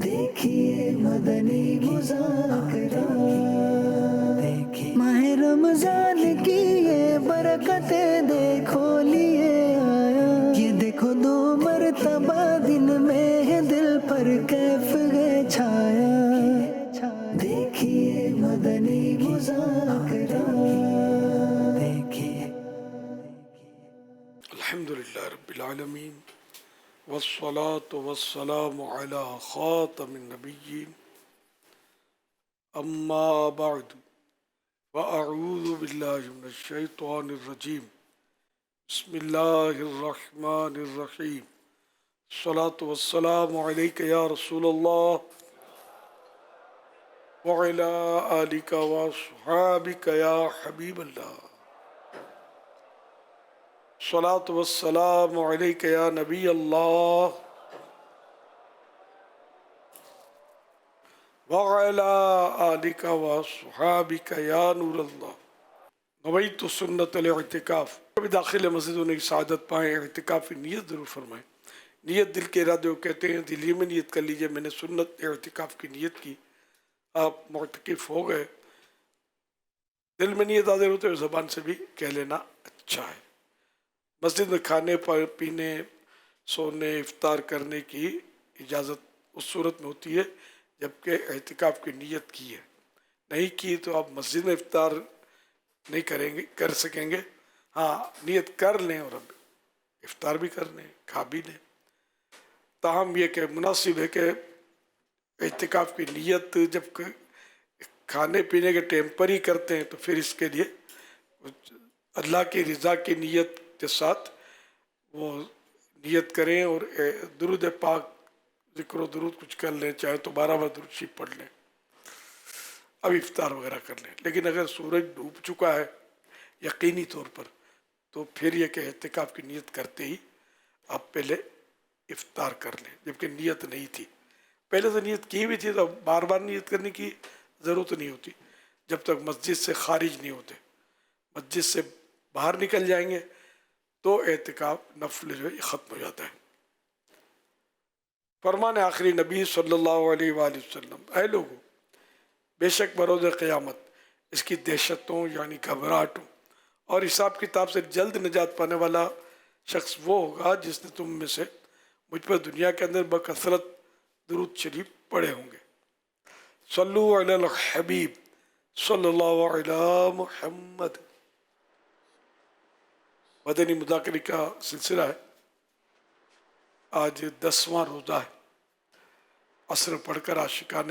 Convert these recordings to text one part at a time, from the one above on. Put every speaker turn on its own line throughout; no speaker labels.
دیکھیے مدنی مذاکرہ، دیکھیے ماہ رمضان کی یہ برکتیں دیکھو لیے آیا، یہ دیکھو 2 مرتبہ دن میں ہے دل پر کیف ہے چھایا، دیکھیے مدنی مذاکرہ، دیکھیے۔
الحمدللہ رب العالمین والصلاة والسلام علی خاتم النبیین اما بعد فاعوذ باللہ من الشیطان الرجیم بسم اللہ الرحمن الرحیم الصلاة والسلام علیک یا رسول اللہ وعلی آلک واصحابک یا حبیب اللہ الصلاة والسلام علیک یا نبی اللہ وعلى آلك وصحابك یا نور اللہ۔ نویت سنت الاعتکاف، کبھی داخل مسجد انہیں سعادت پائیں، اعتکاف کی نیت ضرور فرمائیں۔ نیت دل کے ارادے کو کہتے ہیں، دل ہی میں نیت کر لیجئے میں نے سنت اعتکاف کی نیت کی، آپ معتکف ہو گئے۔ دل میں نیت حاضر ہوتے ہوئے زبان سے بھی کہہ لینا اچھا ہے۔ مسجد میں کھانے پینے، سونے، افطار کرنے کی اجازت اس صورت میں ہوتی ہے جبکہ اعتکاف کی نیت کی ہے، نہیں کی تو آپ مسجد میں افطار نہیں کر سکیں گے، ہاں نیت کر لیں اور اب افطار بھی کر لیں، کھا بھی لیں۔ تاہم یہ کہ مناسب ہے کہ اعتکاف کی نیت جب کھانے پینے کے ٹائم پر ہی کرتے ہیں تو پھر اس کے لیے اللہ کی رضا کی نیت کے ساتھ وہ نیت کریں اور درود پاک ذکر و درود کچھ کر لیں، چاہے تو 12 بار درود شریف پڑھ لیں، اب افطار وغیرہ کر لیں۔ لیکن اگر سورج ڈوب چکا ہے یقینی طور پر تو پھر یہ کہ اعتکاف کی نیت کرتے ہی آپ پہلے افطار کر لیں، جبکہ نیت نہیں تھی، پہلے سے نیت کی بھی تھی تو بار بار نیت کرنے کی ضرورت نہیں ہوتی جب تک مسجد سے خارج نہیں ہوتے۔ مسجد سے باہر نکل جائیں گے تو اعتکاف نفل جو ہے ختم ہو جاتا ہے۔ فرمان آخری نبی صلی اللہ علیہ وآلہ وسلم، اے لوگو بے شک بروز قیامت اس کی دہشتوں یعنی گھبراہٹوں اور حساب کتاب سے جلد نجات پانے والا شخص وہ ہوگا جس نے تم میں سے مجھ پر دنیا کے اندر بکثرت درود شریف پڑھے ہوں گے۔ صلو علی الحبیب صلی اللہ علی محمد۔ مدنی مذاکرے کا سلسلہ ہے، آج 10واں روزہ ہے، عصر پڑھ کر عاشقان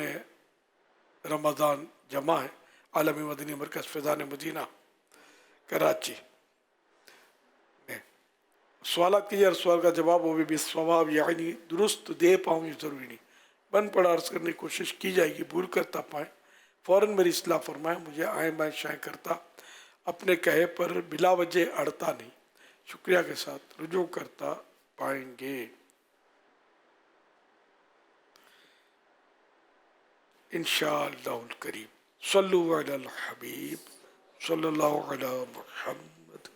رمضان جمع ہے، عالمی مدنی مرکز فیضان مدینہ کراچی میں۔ سوالات کیجئے، ہر سوال کا جواب وہ بھی بالصواب یعنی درست دے پاؤں یہ ضروری نہیں، بن پڑا عرض کرنے کی کوشش کی جائے گی، بھول کرتا پائیں فوراً میری اصلاح فرمائیں، مجھے آئیں بائیں شائیں کرتا اپنے کہے پر بلا وجہ اڑتا نہیں، شکریہ کے ساتھ رجوع کرتا پائیں گے انشاءاللہ الکریم۔ صلو علی الحبیب صلی اللہ علی محمد۔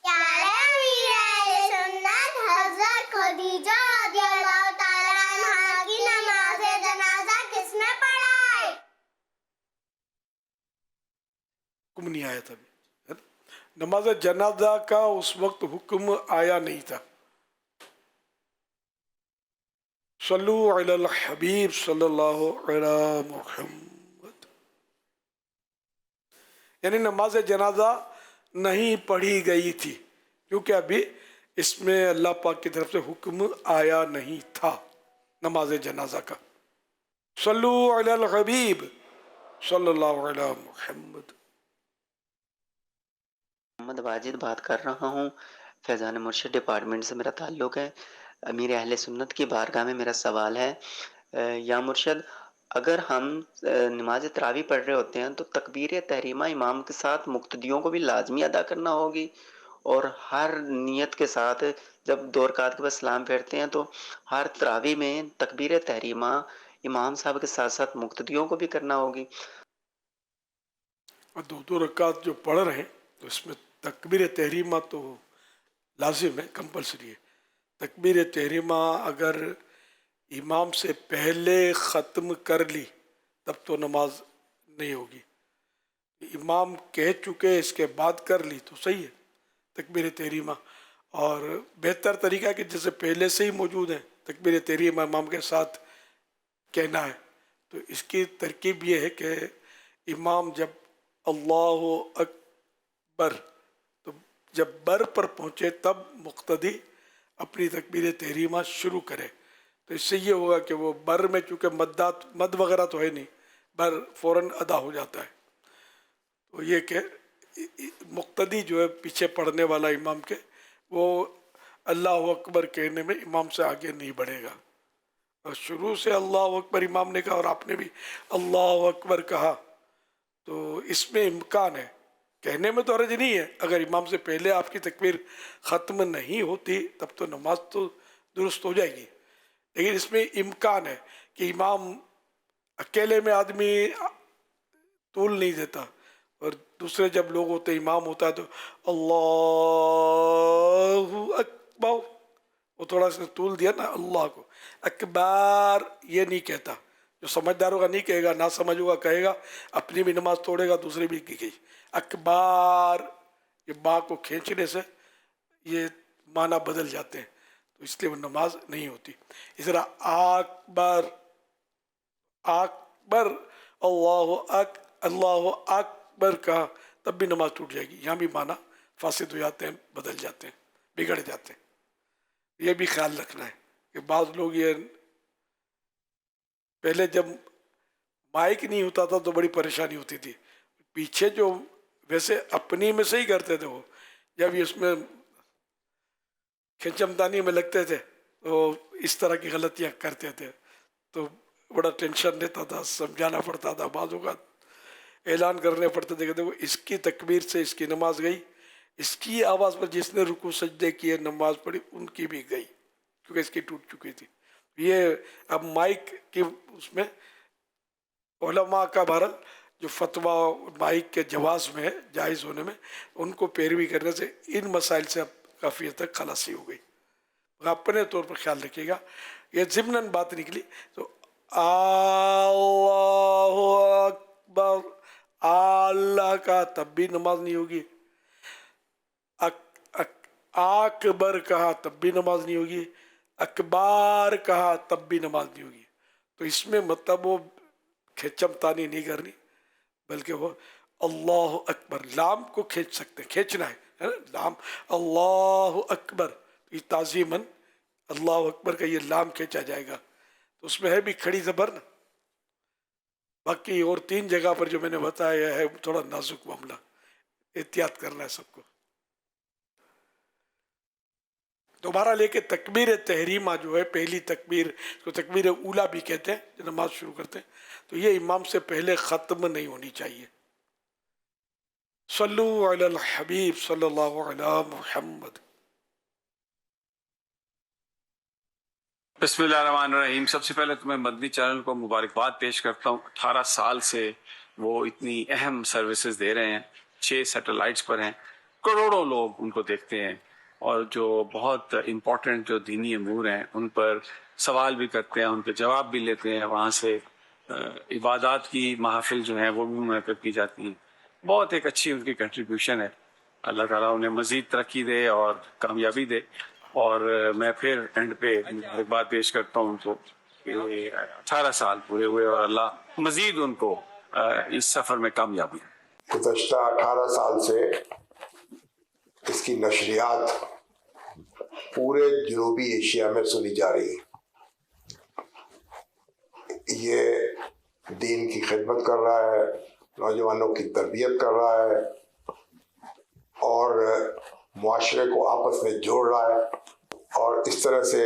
پیارے امیر اہل سنت حضرت خدیجہ رضی اللہ تعالیٰ عنہا کی نماز جنازہ کس نے پڑھا ہے؟
حکم نہیں آیا تھا ابھی، نماز جنازہ کا اس وقت حکم آیا نہیں تھا۔ صلو علی الحبیب صلی اللہ علی محمد، یعنی نماز جنازہ نہیں پڑھی گئی تھی کیونکہ ابھی اس میں اللہ پاک کی طرف سے حکم آیا نہیں تھا نماز جنازہ کا۔ صلو علی الحبیب صلی اللہ علی محمد۔
محمد واجد بات کر رہا ہوں، فیضان مرشد ڈپارٹمنٹ سے میرا تعلق ہے۔ امیر اہل سنت کی بارگاہ میں میرا سوال ہے، یا مرشد اگر ہم نماز تراویح پڑھ رہے ہوتے ہیں تو تکبیر تحریمہ امام کے ساتھ مقتدیوں کو بھی لازمی ادا کرنا ہوگی، اور ہر نیت کے ساتھ جب 2 رکعت کے بعد سلام پھیرتے ہیں تو ہر تراویح میں تکبیر تحریمہ امام صاحب کے ساتھ ساتھ مقتدیوں کو بھی کرنا ہوگی؟
اور 2 رکعت جو پڑھ رہے ہیں تو اس میں تکبیر تحریمہ تو لازم ہے، کمپلسری ہے۔ تکبیر تحریمہ اگر امام سے پہلے ختم کر لی تب تو نماز نہیں ہوگی. امام کہہ چکے اس کے بعد کر لی تو صحیح ہے تکبیر تحریمہ. اور بہتر طریقہ ہے کہ جیسے پہلے سے ہی موجود ہیں تکبیر تحریمہ امام کے ساتھ کہنا ہے. تو اس کی ترکیب یہ ہے کہ امام جب اللہ اکبر تو جب بر پر پہنچے تب مقتدی اپنی تکبیر تحریمہ شروع کرے. تو اس سے یہ ہوگا کہ وہ بر میں چونکہ مد وغیرہ تو ہے نہیں، بر فوراً ادا ہو جاتا ہے. تو یہ کہ مقتدی جو ہے پیچھے پڑھنے والا امام کے، وہ اللہ اکبر کہنے میں امام سے آگے نہیں بڑھے گا. اور شروع سے اللہ اکبر امام نے کہا اور آپ نے بھی اللہ اکبر کہا تو اس میں امکان ہے، کہنے میں تو حرج نہیں ہے. اگر امام سے پہلے آپ کی تکبیر ختم نہیں ہوتی تب تو نماز تو درست ہو جائے گی، لیکن اس میں امکان ہے کہ امام اکیلے میں آدمی طول نہیں دیتا اور دوسرے جب لوگ ہوتے امام ہوتا ہے تو اللہ اکبر، وہ تھوڑا سا طول دیا نا، اللہ کو اکبر یہ نہیں کہتا. جو سمجھدار ہوگا نہیں کہے گا، نہ سمجھ ہوگا کہے گا، اپنی بھی نماز توڑے گا دوسری بھی کی گئی. اکبر یہ با کو کھینچنے سے یہ معنی بدل جاتے ہیں تو اس لیے وہ نماز نہیں ہوتی. اس طرح اکبر اکبر اللہ اکبر کا تب بھی نماز ٹوٹ جائے گی. یہاں بھی معنی فاسد ہو جاتے ہیں، بدل جاتے ہیں، بگڑ جاتے ہیں. یہ بھی خیال رکھنا ہے کہ بعض لوگ یہ پہلے جب مائک نہیں ہوتا تھا تو بڑی پریشانی ہوتی تھی، پیچھے جو ویسے اپنی میں سے ہی کرتے تھے، وہ جب اس میں کھنچمتانی میں لگتے تھے تو اس طرح کی غلطیاں کرتے تھے تو بڑا ٹینشن لیتا تھا، سمجھانا پڑتا تھا، بعض اوقات اعلان کرنے پڑتے تھے کہ دیکھو اس کی تکبیر سے اس کی نماز گئی، اس کی آواز پر جس نے رکوع سجدے کیے نماز پڑھی ان کی بھی گئی کیونکہ اس کی ٹوٹ چکی تھی. یہ اب مائک کی اس میں علماء کا بہرحال جو فتویٰ مائک کے جواز میں ہے، جائز ہونے میں، ان کو پیروی کرنے سے ان مسائل سے اب کافی حد تک خلاصی ہو گئی. اپنے طور پر خیال رکھیے گا. یہ ضمناً بات نکلی تو اللہ اکبر اللہ کا تب بھی نماز نہیں ہوگی، اکبر کہا تب بھی نماز نہیں ہوگی، اکبار کہا تب بھی نماز نہیں ہوگی. تو اس میں مطلب وہ کھچم تانی نہیں کرنی بلکہ وہ اللہ اکبر لام کو کھینچ سکتے، کھینچنا ہے نا لام، اللہ اکبر یہ تعظیماً اللہ اکبر کا یہ لام کھینچا جائے گا تو اس میں ہے بھی کھڑی زبر نا. باقی اور 3 جگہ پر جو میں نے بتایا ہے تھوڑا نازک معاملہ، احتیاط کرنا ہے سب کو. دوبارہ لے کے تکبیر تحریمہ جو ہے پہلی تکبیر کو تکبیر اولا بھی کہتے ہیں جو نماز شروع کرتے ہیں، تو یہ امام سے پہلے ختم نہیں ہونی چاہیے. صلو علی الحبیب صلی اللہ علی محمد.
بسم اللہ الرحمن الرحیم. سب سے پہلے تو میں مدنی چینل کو مبارکباد پیش کرتا ہوں. 18 سال سے وہ اتنی اہم سروسز دے رہے ہیں، 6 سیٹلائٹس پر ہیں، کروڑوں لوگ ان کو دیکھتے ہیں اور جو بہت امپورٹنٹ جو دینی امور ہیں ان پر سوال بھی کرتے ہیں، ان کے جواب بھی لیتے ہیں. وہاں سے عبادات کی محافل جو ہیں وہ بھی منعقد کی جاتی ہیں. بہت ایک اچھی ان کی کنٹریبیوشن ہے. اللہ تعالیٰ انہیں مزید ترقی دے اور کامیابی دے. اور میں پھر اینڈ پہ ایک بات پیش کرتا ہوں ان کو کہ 18 سال پورے ہوئے اور اللہ مزید ان کو اس سفر میں کامیابی.
گزشتہ 18 سال سے اس کی نشریات پورے جنوبی ایشیا میں سنی جا رہی ہے. یہ دین کی خدمت کر رہا ہے، نوجوانوں کی تربیت کر رہا ہے اور معاشرے کو آپس میں جوڑ رہا ہے اور اس طرح سے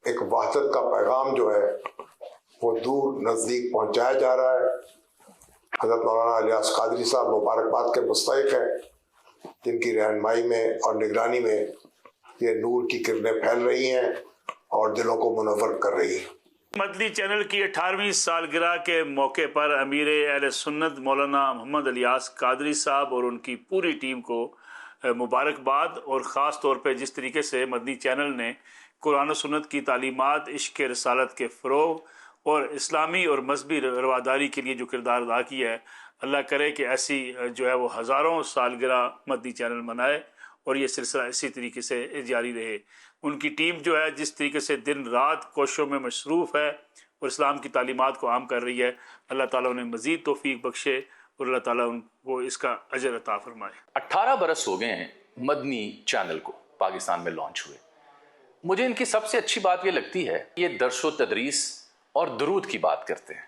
ایک وحدت کا پیغام جو ہے وہ دور نزدیک پہنچایا جا رہا ہے. حضرت مولانا الیاس قادری صاحب مبارکباد کے مستحق ہیں جن کی رہنمائی میں اور نگرانی میں یہ نور کی کرنیں پھیل رہی ہیں اور دلوں کو منور کر رہی ہیں.
مدنی چینل کی 18ویں سالگرہ کے موقع پر امیر اہل سنت مولانا محمد الیاس قادری صاحب اور ان کی پوری ٹیم کو مبارکباد. اور خاص طور پہ جس طریقے سے مدنی چینل نے قرآن و سنت کی تعلیمات، عشق رسالت کے فروغ اور اسلامی اور مذہبی رواداری کے لیے جو کردار ادا کیا ہے، اللہ کرے کہ ایسی جو ہے وہ ہزاروں سالگرہ مدنی چینل منائے اور یہ سلسلہ اسی طریقے سے جاری رہے۔ ان کی ٹیم جو ہے جس طریقے سے دن رات کوششوں میں مصروف ہے اور اسلام کی تعلیمات کو عام کر رہی ہے، اللہ تعالیٰ انہیں مزید توفیق بخشے اور اللہ تعالیٰ ان کو اس کا اجر عطا فرمائے۔
18 برس ہو گئے ہیں مدنی چینل کو پاکستان میں لانچ ہوئے۔ مجھے ان کی سب سے اچھی بات یہ لگتی ہے، یہ درس و تدریس اور درود کی بات کرتے ہیں۔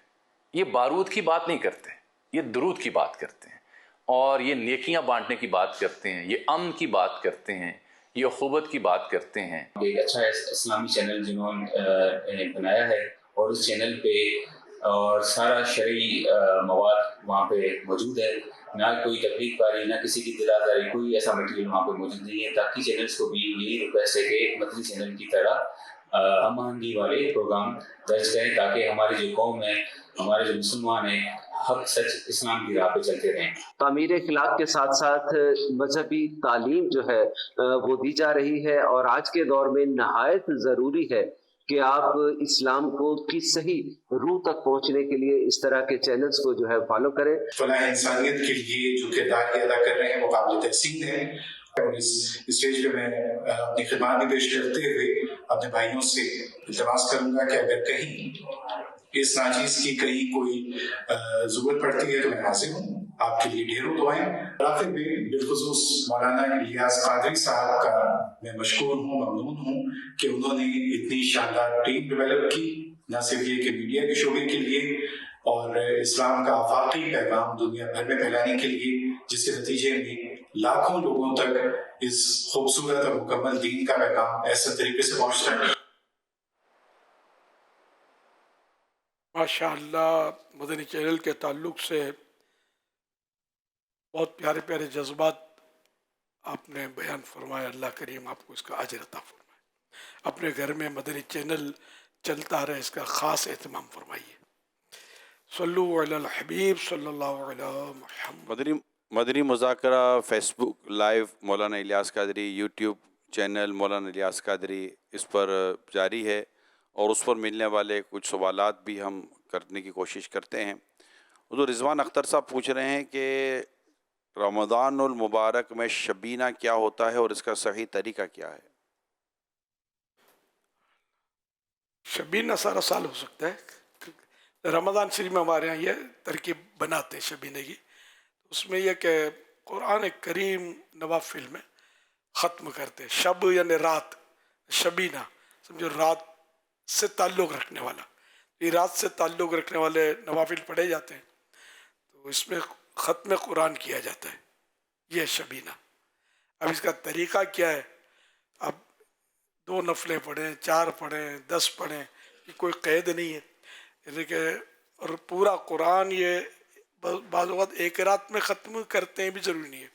یہ بارود کی بات نہیں کرتے، یہ درود کی بات کرتے ہیں، اور یہ نیکیاں بانٹنے کی بات کرتے ہیں، یہ امن کی بات کرتے ہیں، یہ اخوت کی بات کرتے ہیں۔
ایک اچھا اسلامی چینل جنہوں نے بنایا ہے، اور اس چینل پہ اور سارا شرعی مواد وہاں پہ موجود ہے، نہ کوئی تبلیغ کاری، نہ کسی کی دل آزاری، کوئی ایسا مٹیریل وہاں پہ موجود نہیں ہے۔ تاکہ چینلز کو بھی یہی ریکویسٹ ہے کہ مدنی چینل کی طرح ہم آہنگی والے پروگرام درج کریں، تاکہ ہماری جو قوم ہے، ہمارے جو مسلمان ہیں، حق سچ اسلام کی راہ پہ چلتے رہیں۔
تعمیر اخلاق کے ساتھ ساتھ مذہبی تعلیم جو ہے وہ دی جا رہی ہے، اور آج کے دور میں نہایت ضروری ہے کہ آپ اسلام کو کی صحیح روح تک پہنچنے کے لیے اس طرح کے چینلز کو جو ہے فالو کریں۔
فلاح انسانیت کے لیے جو کردار ادا کر رہے ہیں وہ قابل تحسین ہے، اور اس اسٹیج پہ میں اپنی خدمات بھی پیش کرتے ہوئے اپنے بھائیوں سے التماس کروں گا کہ اگر کہیں اس ناچیز کی کہیں کوئی ضرورت پڑتی ہے تو میں حاضر ہوں، آپ کے لیے ڈھیروں دعائیں۔ آخر میں بالخصوص مولانا الیاس قادری صاحب کا میں مشکور ہوں، ممنون ہوں کہ انہوں نے اتنی شاندار ٹیم ڈیولپ کی، نہ صرف یہ کہ میڈیا کے شعبے کے لیے اور اسلام کا آفاقی پیغام دنیا بھر میں پھیلانے کے لیے، جس کے نتیجے میں لاکھوں لوگوں تک اس خوبصورت اور مکمل دین کا پیغام ایسے طریقے سے پہنچتا ہے۔
ماشاء اللہ، مدنی چینل کے تعلق سے بہت پیارے پیارے جذبات آپ نے بیان فرمایا۔ اللہ کریم آپ کو اس کا اجر عطا فرمائے۔ اپنے گھر میں مدنی چینل چلتا رہے، اس کا خاص اہتمام فرمائیے۔ صلو علی الحبیب صلی اللہ علیہ محمد۔
مدنی مذاکرہ فیس بک لائیو مولانا الیاس قادری، یوٹیوب چینل مولانا الیاس قادری، اس پر جاری ہے، اور اس پر ملنے والے کچھ سوالات بھی ہم کرنے کی کوشش کرتے ہیں۔ حضور رضوان اختر صاحب پوچھ رہے ہیں کہ رمضان المبارک میں شبینہ کیا ہوتا ہے اور اس کا صحیح طریقہ کیا ہے؟
شبینہ سارا سال ہو سکتا ہے۔ رمضان شریف میں ہمارے یہاں یہ ترکیب بناتے ہیں شبینہ کی، اس میں یہ کہ قرآن کریم نوافل میں ختم کرتے ہیں۔ شب یعنی رات، شبینہ سمجھو رات سے تعلق رکھنے والا، یہ رات سے تعلق رکھنے والے نوافل پڑھے جاتے ہیں، تو اس میں ختم قرآن کیا جاتا ہے، یہ شبینہ۔ اب اس کا طریقہ کیا ہے؟ اب 2 نفلیں پڑھیں، 4 پڑھیں، 10 پڑھیں، یہ کوئی قید نہیں ہے، یعنی کہ اور پورا قرآن یہ بعض اوقات ایک رات میں ختم کرتے ہیں بھی ضروری نہیں ہے،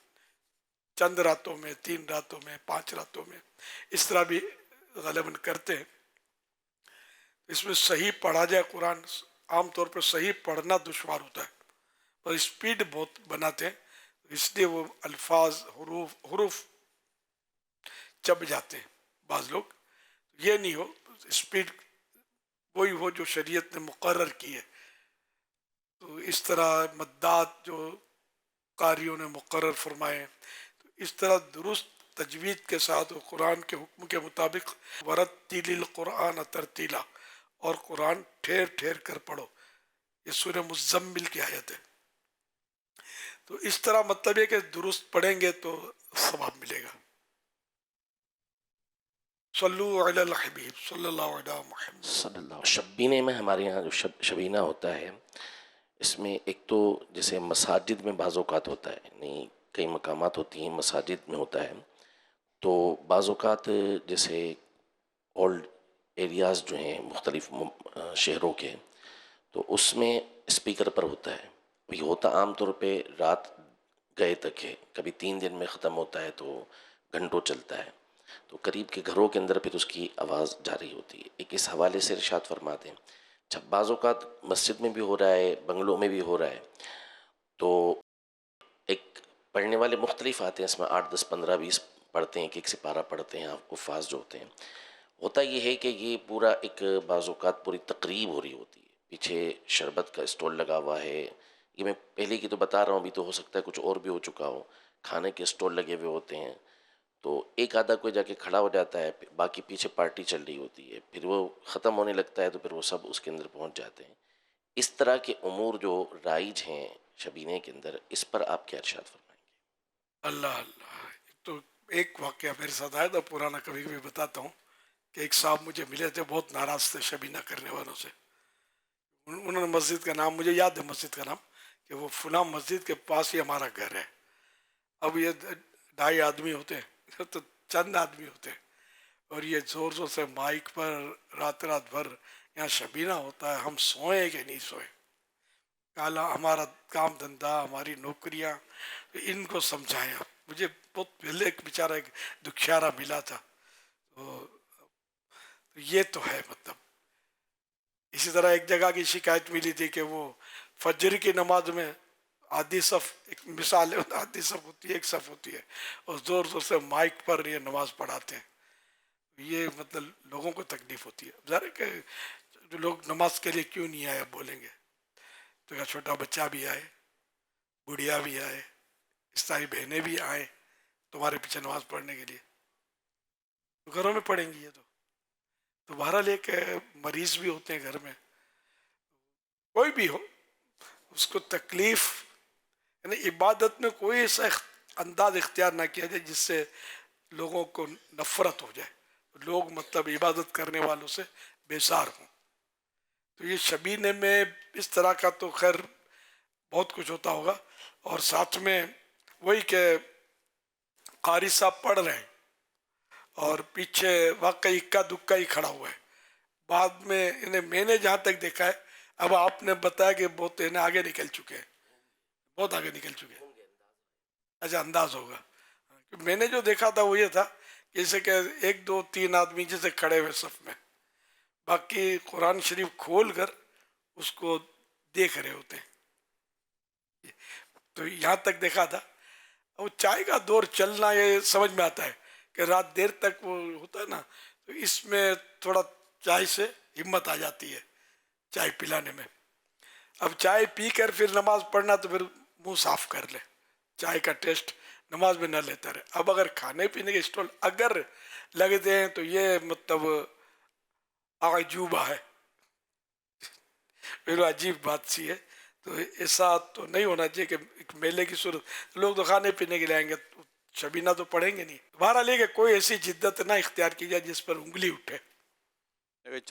چند راتوں میں، 3 راتوں میں، 5 راتوں میں، اس طرح بھی غالباً کرتے ہیں۔ اس میں صحیح پڑھا جائے قرآن، عام طور پر صحیح پڑھنا دشوار ہوتا ہے، اور اسپیڈ بہت بناتے ہیں، اس لیے وہ الفاظ حروف چپ جاتے ہیں بعض لوگ۔ یہ نہیں ہو، اسپیڈ وہی ہو جو شریعت نے مقرر کی ہے، تو اس طرح مدات جو قاریوں نے مقرر فرمائے، تو اس طرح درست تجوید کے ساتھ قرآن کے حکم کے مطابق ورتل القرآن ترتیلا، اور قرآن ٹھہر ٹھہر کر پڑھو، یہ سورہ مزمل کی آیت ہے۔ تو اس طرح مطلب ہے کہ درست پڑھیں گے تو ثواب ملے گا۔ صلو علی الحبیب صلی اللہ علیہ محمد
صلی اللہ۔ شبینے میں ہمارے یہاں جو شبینہ ہوتا ہے، اس میں ایک تو جیسے مساجد میں بعض اوقات ہوتا ہے، یعنی کئی مقامات ہوتی ہیں مساجد میں ہوتا ہے، تو بعض اوقات جیسے اولڈ ایریاز جو ہیں مختلف شہروں کے، تو اس میں اسپیکر پر ہوتا ہے، یہ ہوتا عام طور پہ رات گئے تک ہے، کبھی 3 دن میں ختم ہوتا ہے تو گھنٹوں چلتا ہے، تو قریب کے گھروں کے اندر پھر اس کی آواز جاری ہوتی ہے۔ ایک اس حوالے سے ارشاد فرماتے ہیں، جب بعض اوقات مسجد میں بھی ہو رہا ہے، بنگلوں میں بھی ہو رہا ہے، تو ایک پڑھنے والے مختلف آتے ہیں، اس میں 8 10 15 20 پڑھتے ہیں، ایک سپارہ پڑھتے ہیں حفاظ جو ہوتے ہیں، ہوتا یہ ہے کہ یہ پورا ایک بعض اوقات پوری تقریب ہو رہی ہوتی ہے، پیچھے شربت کا اسٹال لگا ہوا ہے، یہ میں پہلے کی تو بتا رہا ہوں، ابھی تو ہو سکتا ہے کچھ اور بھی ہو چکا ہو، کھانے کے اسٹال لگے ہوئے ہوتے ہیں، تو ایک آدھا کوئی جا کے کھڑا ہو جاتا ہے، باقی پیچھے پارٹی چل رہی ہوتی ہے، پھر وہ ختم ہونے لگتا ہے تو پھر وہ سب اس کے اندر پہنچ جاتے ہیں۔ اس طرح کے امور جو رائج ہیں شبینے کے اندر، اس پر آپ کیا ارشاد فرمائیں گے؟
اللہ اللہ، تو ایک واقعہ میرے ساتھ آیا تھا پرانا، کبھی کبھی بتاتا ہوں کہ ایک صاحب مجھے ملے تھے، بہت ناراض تھے شبینہ کرنے والوں سے۔ انہوں نے مسجد کا نام، مجھے یاد ہے مسجد کا نام، کہ وہ فلاں مسجد کے پاس ہی ہمارا گھر ہے۔ اب یہ 2.5 آدمی ہوتے ہیں تو چند آدمی ہوتے ہیں، اور یہ زور زور سے مائک پر رات بھر یہاں شبینہ ہوتا ہے، ہم سوئیں کہ نہیں سوئیں، کالا ہمارا کام دھندا، ہماری نوکریاں، ان کو سمجھائیں آپ۔ مجھے بہت پہلے ایک بیچارہ ایک دکھیارا ملا تھا، تو یہ تو ہے مطلب۔ اسی طرح ایک جگہ کی شکایت ملی تھی کہ وہ فجر کی نماز میں آدھی صف، ایک مثال ہے، آدھی صف ہوتی ہے، ایک صف ہوتی ہے، اور زور زور سے مائک پر یہ نماز پڑھاتے ہیں۔ یہ مطلب لوگوں کو تکلیف ہوتی ہے، ظاہر ہے کہ جو لوگ نماز کے لیے کیوں نہیں آئے بولیں گے، تو کیا چھوٹا بچہ بھی آئے، بڑھیا بھی آئے، عیسائی بہنیں بھی آئیں تمہارے پیچھے نماز پڑھنے کے لیے، تو گھروں میں پڑھیں گی یہ تو بہرحال ایک مریض بھی ہوتے ہیں گھر میں، کوئی بھی ہو اس کو تکلیف، یعنی عبادت میں کوئی ایسا انداز اختیار نہ کیا جائے جس سے لوگوں کو نفرت ہو جائے، لوگ مطلب عبادت کرنے والوں سے بیزار ہوں۔ تو یہ شبینے میں اس طرح کا تو خیر بہت کچھ ہوتا ہوگا، اور ساتھ میں وہی کہ قاری صاحب پڑھ رہے ہیں اور پیچھے واقعی اکا دکا ہی کھڑا ہوا ہے، بعد میں انہیں میں نے جہاں تک دیکھا ہے، اب آپ نے بتایا کہ بہت انہیں آگے نکل چکے ہیں، بہت آگے نکل چکے ہیں، اچھا انداز ہوگا۔ میں نے جو دیکھا تھا وہ یہ تھا جیسے کہ 1 2 3 آدمی جیسے کھڑے ہوئے صف میں، باقی قرآن شریف کھول کر اس کو دیکھ رہے ہوتے ہیں، تو یہاں تک دیکھا تھا۔ وہ چائے کا دور چلنا یہ سمجھ میں آتا ہے کہ رات دیر تک وہ ہوتا ہے نا، تو اس میں تھوڑا چائے سے ہمت آ جاتی ہے چائے پلانے میں۔ اب چائے پی کر پھر نماز پڑھنا تو پھر منہ صاف کر لے، چائے کا ٹیسٹ نماز میں نہ لیتا رہے۔ اب اگر کھانے پینے کے اسٹال اگر لگتے ہیں تو یہ مطلب عجوبہ ہے، پھر عجیب بات سی ہے، تو ایسا تو نہیں ہونا چاہیے کہ ایک میلے کی صورت لوگ تو کھانے پینے کے لیے آئیں گے، شبینہ تو پڑھیں گے نہیں۔ بہرحال یہ کہ کوئی ایسی جدت نہ اختیار کی جائے جس پر انگلی اٹھے۔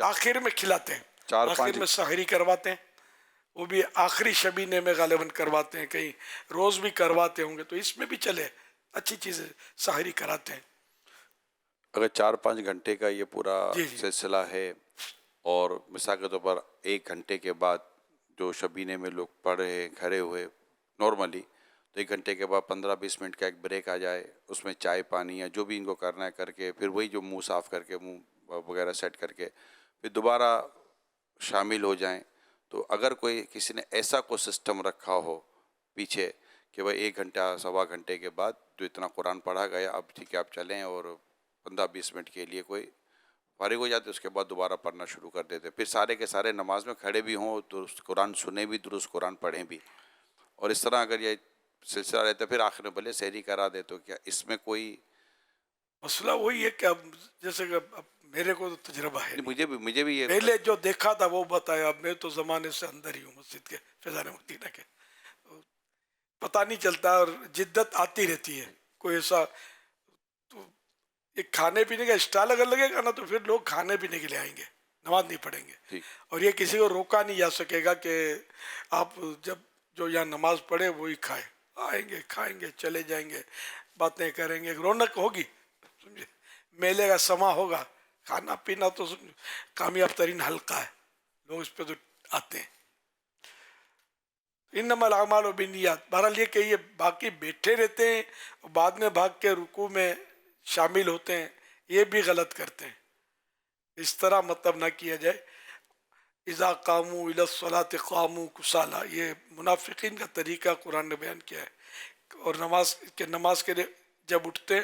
آخر میں کھلاتے ہیں، آخر میں سحری کرواتے ہیں، وہ بھی آخری شبینے میں غالباً کرواتے ہیں، کہیں روز بھی کرواتے ہوں گے، تو اس میں بھی چلے اچھی چیز ہے، سحری کراتے ہیں۔
اگر 4-5 گھنٹے کا یہ پورا سلسلہ ہے، اور مثال کے طور پر 1 گھنٹے کے بعد جو شبینے میں لوگ پڑھ رہے ہیں کھڑے ہوئے نارملی، تو 1 گھنٹے کے بعد 15-20 منٹ کا ایک بریک آ جائے، اس میں چائے پانی یا جو بھی ان کو کرنا ہے کر کے، پھر وہی جو منہ صاف کر کے منہ وغیرہ سیٹ کر کے پھر دوبارہ شامل ہو جائیں۔ تو اگر کوئی کسی نے ایسا کوئی سسٹم رکھا ہو پیچھے کہ بھائی 1 گھنٹہ 1.25 گھنٹے کے بعد جو اتنا قرآن پڑھا گیا، اب ٹھیک ہے آپ چلیں، اور 15-20 منٹ کے لیے کوئی فارغ ہو جاتے، اس کے بعد دوبارہ پڑھنا شروع کر دیتے، پھر سارے کے سارے نماز میں کھڑے بھی ہوں، درست قرآن سنیں بھی، درست قرآن پڑھیں بھی، اور اس طرح اگر یہ سلسلہ رہتا ہے پھر آخر میں بھلے سحری کرا دے، تو کیا اس میں کوئی
مسئلہ وہی ہے کہ اب جیسے کہ اب میرے کو تو تجربہ ہے،
مجھے بھی یہ
پہلے جو دیکھا تھا وہ بتایا، اب میں تو زمانے سے اندر ہی ہوں مسجد کے، فیضان مدینہ کے، پتہ نہیں چلتا، اور جدت آتی رہتی ہے، کوئی ایسا تو ایک کھانے پینے کا اسٹال اگر لگے گا نا تو پھر لوگ کھانے پینے کے لیے آئیں گے، نماز نہیں پڑھیں گے، اور یہ کسی کو روکا نہیں جا سکے گا کہ آپ جب جو یہاں نماز پڑھے وہی کھائے، آئیں گے کھائیں گے چلے جائیں گے، باتیں کریں گے، رونق ہوگی، سمجھے، میلے کا سما ہوگا، کھانا پینا تو کامیاب ترین حلقہ ہے، لوگ اس پہ تو آتے ہیں۔ انما الاعمال بالنیات، بہرحال یہ کہ یہ باقی بیٹھے رہتے ہیں اور بعد میں بھاگ کے رکوع میں شامل ہوتے ہیں، یہ بھی غلط کرتے ہیں، اس طرح مطلب نہ کیا جائے۔ اذا قاموا الی الصلاۃ قاموا کسالى، یہ منافقین کا طریقہ قرآن نے بیان کیا ہے، اور نماز کے لیے جب اٹھتے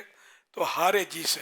تو ہارے جی سے،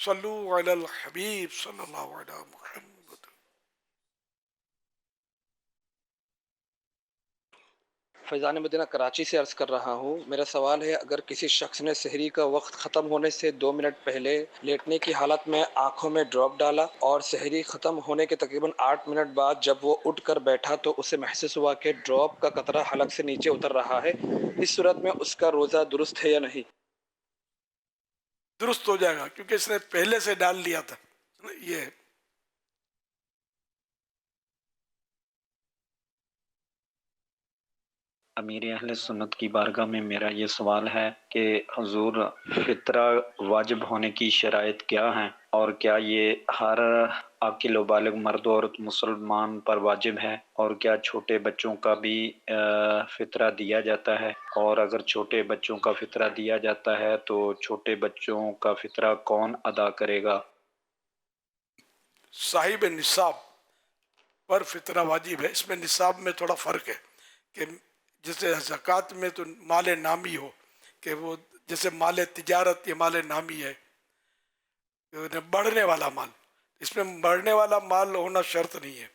صلو علی الحبیب صلی اللہ علیہ محمد.
فیضان مدینہ کراچی سے عرض کر رہا ہوں. میرا سوال ہے، اگر کسی شخص نے سحری کا وقت ختم ہونے سے 2 منٹ پہلے لیٹنے کی حالت میں آنکھوں میں ڈراپ ڈالا اور سحری ختم ہونے کے تقریباً 8 منٹ بعد جب وہ اٹھ کر بیٹھا تو اسے محسوس ہوا کہ ڈراپ کا قطرہ حلق سے نیچے اتر رہا ہے، اس صورت میں اس کا روزہ درست ہے یا نہیں؟
درست ہو جائے گا، کیونکہ اس نے پہلے سے ڈال لیا تھا. یہ ہے.
امیر اہل سنت کی بارگاہ میں میرا یہ سوال ہے کہ حضور فطرہ واجب ہونے کی شرائط کیا ہیں، اور کیا یہ ہر عاقل و بالغ مرد و عورت مسلمان پر واجب ہے، اور کیا چھوٹے بچوں کا بھی فطرہ دیا جاتا ہے، اور اگر چھوٹے بچوں کا فطرہ دیا جاتا ہے تو چھوٹے بچوں کا فطرہ کون ادا کرے گا؟
صاحب نصاب پر فطرہ واجب ہے. اس میں نصاب میں تھوڑا فرق ہے کہ جیسے زکوٰۃ میں تو مال نامی ہو، کہ وہ جیسے مال تجارت یہ مال نامی ہے، بڑھنے والا مال. اس میں بڑھنے والا مال ہونا شرط نہیں ہے.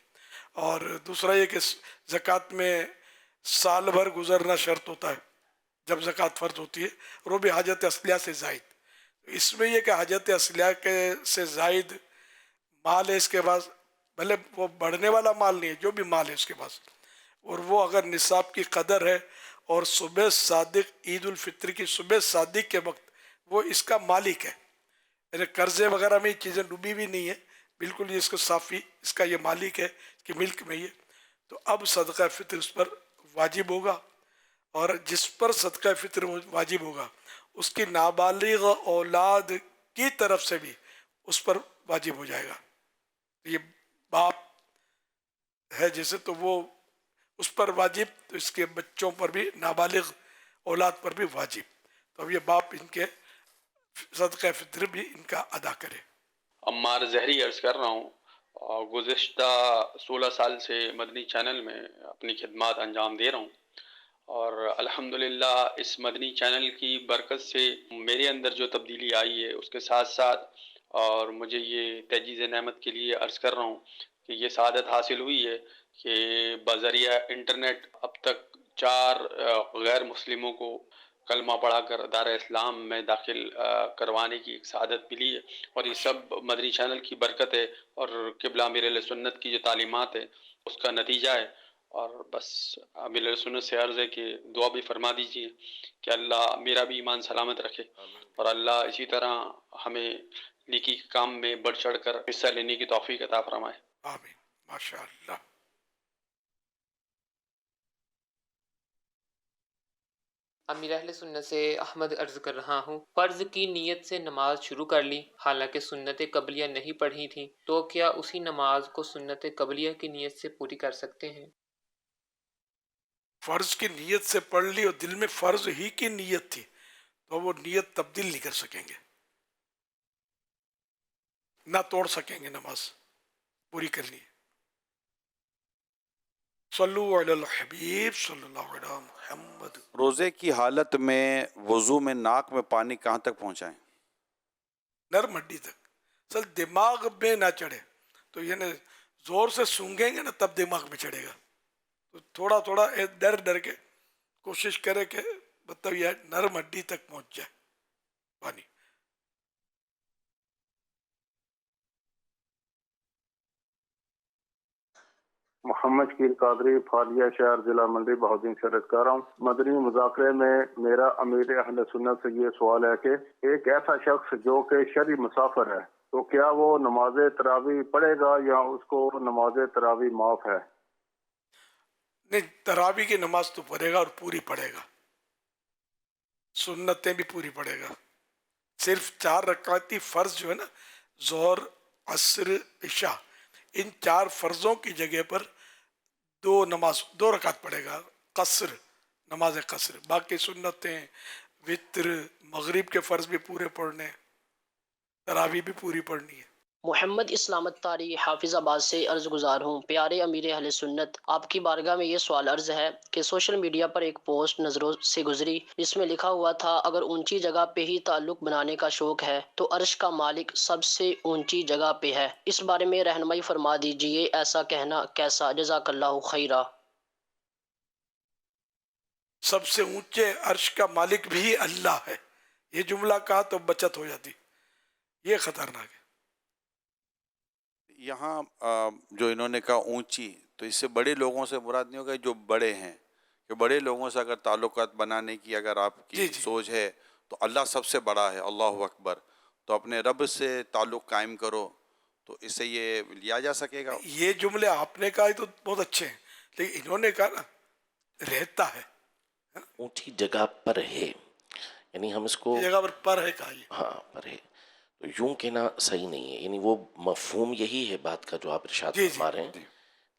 اور دوسرا یہ کہ زکوٰۃ میں سال بھر گزرنا شرط ہوتا ہے جب زکوٰۃ فرض ہوتی ہے، اور وہ بھی حاجت اصلیہ سے زائد. اس میں یہ کہ حاجت اصلیہ کے سے زائد مال ہے اس کے پاس، بھلے وہ بڑھنے والا مال نہیں ہے، جو بھی مال ہے اس کے پاس، اور وہ اگر نصاب کی قدر ہے اور صبح صادق عید الفطر کی صبح صادق کے وقت وہ اس کا مالک ہے، یعنی قرضے وغیرہ میں یہ چیزیں ڈوبی بھی نہیں ہے، بالکل یہ اس کو صافی اس کا یہ مالک ہے، اس کی ملک میں یہ، تو اب صدقہ فطر اس پر واجب ہوگا. اور جس پر صدقہ فطر واجب ہوگا اس کی نابالغ اولاد کی طرف سے بھی اس پر واجب ہو جائے گا. یہ باپ ہے جیسے تو وہ اس پر واجب، تو اس کے بچوں پر بھی نابالغ اولاد پر بھی واجب. تو اب یہ باپ ان کے صدقہ فطر بھی ان کا ادا کرے.
عمار زہری عرض کر رہا ہوں. گزشتہ 16 سال سے مدنی چینل میں اپنی خدمات انجام دے رہا ہوں، اور الحمدللہ اس مدنی چینل کی برکت سے میرے اندر جو تبدیلی آئی ہے اس کے ساتھ ساتھ، اور مجھے یہ تجدید نعمت کے لیے عرض کر رہا ہوں کہ یہ سعادت حاصل ہوئی ہے کہ بذریعہ انٹرنیٹ اب تک 4 غیر مسلموں کو کلمہ پڑھا کر دار اسلام میں داخل کروانے کی ایک سعادت ملی ہے، اور یہ سب مدنی چینل کی برکت ہے اور قبلہ امیر اہل سنت کی جو تعلیمات ہے اس کا نتیجہ ہے. اور بس امیر اہل سنت سے عرض ہے کہ دعا بھی فرما دیجیے کہ اللہ میرا بھی ایمان سلامت رکھے، اور اللہ اسی طرح ہمیں نیکی کے کام میں بڑھ چڑھ کر حصہ لینے کی توفیق عطا فرمائے.
آمین. ماشاء اللہ.
امیر اہل سنت سے احمد عرض کر رہا ہوں. فرض کی نیت سے نماز شروع کر لی، حالانکہ سنت قبلیہ نہیں پڑھی تھی، تو کیا اسی نماز کو سنت قبلیہ کی نیت سے پوری کر سکتے ہیں؟
فرض کی نیت سے پڑھ لی اور دل میں فرض ہی کی نیت تھی تو وہ نیت تبدیل نہیں کر سکیں گے، نہ توڑ سکیں گے، نماز پوری کرنی ہے. صلو علی الحبیب صلی اللہ علیہ محمد.
روزے کی حالت میں وضو میں ناک میں پانی کہاں تک پہنچائیں؟
نرم ہڈی تک. اصل دماغ میں نہ چڑھے، تو یعنی زور سے سونگیں گے نا تب دماغ میں چڑھے گا. تو تھوڑا تھوڑا ڈر ڈر کے کوشش کرے کہ مطلب یہ نرم ہڈی تک پہنچ جائے پانی.
محمد شکیل قادری، فالیہ شہر، ضلع منڈی بہاؤدین سے عرض کر رہا ہوں. مدنی مذاکرے میں میرا امیر اہل سنت سے یہ سوال ہے کہ ایک ایسا شخص جو کہ شرعی مسافر ہے تو کیا وہ نماز تراویح پڑھے گا یا اس کو نماز تراویح معاف ہے؟
نہیں، تراویح کی نماز تو پڑھے گا اور پوری پڑھے گا، سنتیں بھی پوری پڑھے گا. صرف 4 رکعتی فرض جو ہے نا، ظہر، عصر، عشاء، ان 4 فرضوں کی جگہ پر 2 رکعت پڑھے گا، قصر، نماز قصر. باقی سنتیں، وطر، مغرب کے فرض بھی پورے پڑھنے، تراویح بھی پوری پڑھنی ہے.
محمد اسلامت طاری حافظ آباد سے عرض گزار ہوں۔ پیارے امیر اہل سنت، آپ کی بارگاہ میں یہ سوال عرض ہے کہ سوشل میڈیا پر ایک پوسٹ نظروں سے گزری جس میں لکھا ہوا تھا اگر اونچی جگہ پہ ہی تعلق بنانے کا شوق ہے تو عرش کا مالک سب سے اونچی جگہ پہ ہے۔ اس بارے میں رہنمائی فرما دیجئے، ایسا کہنا کیسا؟ جزاک اللہ خیرہ۔
سب سے اونچے عرش کا مالک بھی اللہ ہے، یہ جملہ کہا تو بچت ہو جاتی، یہ خطرناک ہے۔
یہاں جو انہوں نے کہا اونچی، تو اس سے بڑے لوگوں سے مراد نہیں ہوگا جو بڑے ہیں، کہ بڑے لوگوں سے اگر تعلقات بنانے کی اگر آپ کی سوچ ہے تو اللہ سب سے بڑا ہے، اللہ اکبر، تو اپنے رب سے تعلق قائم کرو، تو اس سے یہ لیا جا سکے گا۔
یہ جملے آپ نے کہا تو بہت اچھے ہیں، لیکن انہوں نے کہا نا رہتا ہے،
اونچی جگہ پر ہے، یعنی ہم اس کو
جگہ پر ہے کہا،
ہاں پر ہے، تو یوں کہنا صحیح نہیں ہے، یعنی وہ مفہوم یہی ہے بات کا جو آپ ارشاد فرما رہے ہیں،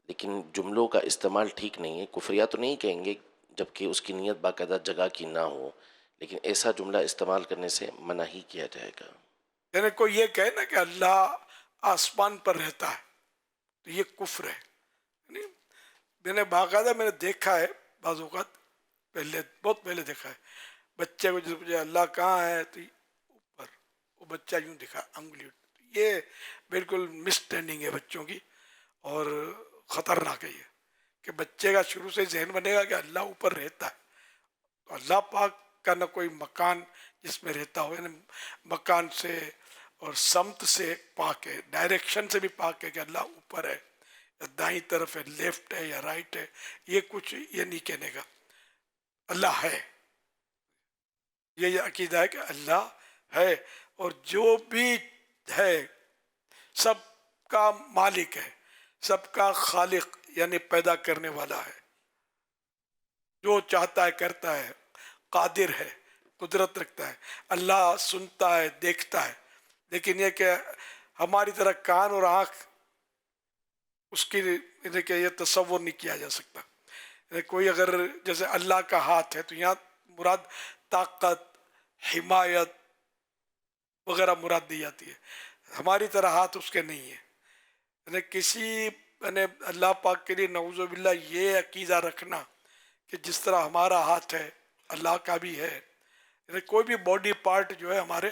لیکن جملوں کا استعمال ٹھیک نہیں ہے۔ کفریہ تو نہیں کہیں گے جبکہ اس کی نیت باقاعدہ جگہ کی نہ ہو، لیکن ایسا جملہ استعمال کرنے سے منع ہی کیا جائے گا۔
یعنی کوئی یہ کہے نا کہ اللہ آسمان پر رہتا ہے تو یہ کفر ہے۔ میں نے باقاعدہ میں نے دیکھا ہے بعض اوقات، پہلے بہت پہلے دیکھا ہے، بچے کو جب مجھے اللہ کہاں ہے تو اوپر، وہ بچہ یوں دکھا انگلی، یہ بالکل مس ٹریننگ ہے بچوں کی اور خطرناک ہے یہ، کہ بچے کا شروع سے ذہن بنے گا کہ اللہ اوپر رہتا ہے، تو اللہ پاک کا نہ کوئی مکان جس میں رہتا ہو، یعنی مکان سے اور سمت سے پاک ہے، ڈائریکشن سے بھی پاک ہے کہ اللہ اوپر ہے، یا دائیں طرف ہے، لیفٹ ہے یا رائٹ ہے، یہ کچھ یہ نہیں کہنے کا، اللہ ہے، یہ عقیدہ ہے کہ اللہ ہے، اور جو بھی ہے سب کا مالک ہے، سب کا خالق یعنی پیدا کرنے والا ہے، جو چاہتا ہے کرتا ہے، قادر ہے، قدرت رکھتا ہے، اللہ سنتا ہے، دیکھتا ہے، لیکن یہ کہ ہماری طرح کان اور آنکھ اس کی کہ یہ تصور نہیں کیا جا سکتا۔ کوئی اگر جیسے اللہ کا ہاتھ ہے تو یہاں مراد طاقت، حمایت وغیرہ مراد دی جاتی ہے، ہماری طرح ہاتھ اس کے نہیں ہے، یعنی کسی یعنی اللہ پاک کے لیے نعوذ باللہ یہ عقیدہ رکھنا کہ جس طرح ہمارا ہاتھ ہے اللہ کا بھی ہے، یعنی کوئی بھی باڈی پارٹ جو ہے ہمارے،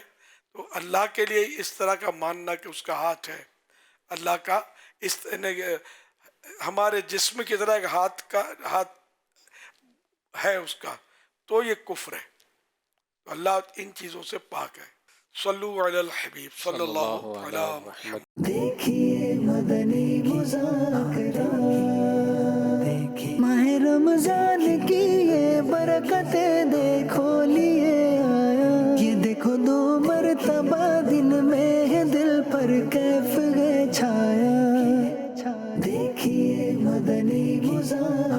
تو اللہ کے لیے اس طرح کا ماننا کہ اس کا ہاتھ ہے، اللہ کا اس ہمارے جسم کی طرح ایک ہاتھ ہے اس کا، تو یہ کفر ہے، تو اللہ ان چیزوں سے پاک ہے۔ صلو علی الحبیب صلی اللہ علی محمد۔
دیکھیے مدنی مذاکرہ، دیکھیے ماہ رمضان کی یہ برکتیں دیکھو لیے آیا، یہ دیکھو 2 مرتبہ دن میں دل پر کیف گئے چھایا، دیکھیے مدنی مذاکرہ۔